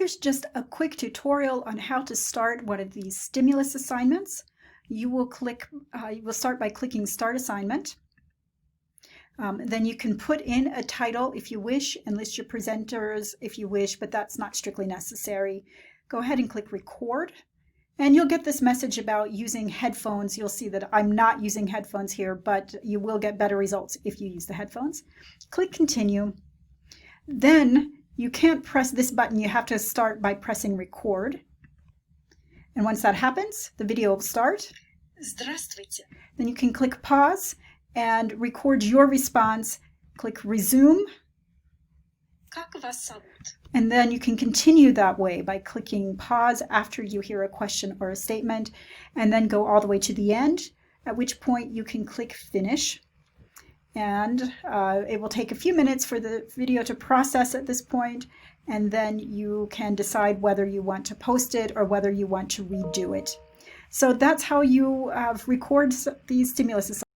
Here's just a quick tutorial on how to start one of these stimulus assignments. You will start by clicking Start Assignment. Then you can put in a title if you wish and list your presenters if you wish, but that's not strictly necessary. Go ahead and click Record. And you'll get this message about using headphones. You'll see that I'm not using headphones here, but you will get better results if you use the headphones. Click Continue. Then you can't press this button. You have to start by pressing Record. And once that happens, the video will start. Здравствуйте. Then you can click Pause and record your response. Click Resume. Как вас зовут? And then you can continue that way by clicking Pause after you hear a question or a statement, and then go all the way to the end, at which point you can click Finish. And it will take a few minutes for the video to process at this point, and then you can decide whether you want to post it or whether you want to redo it. So that's how you record these stimulus assignments.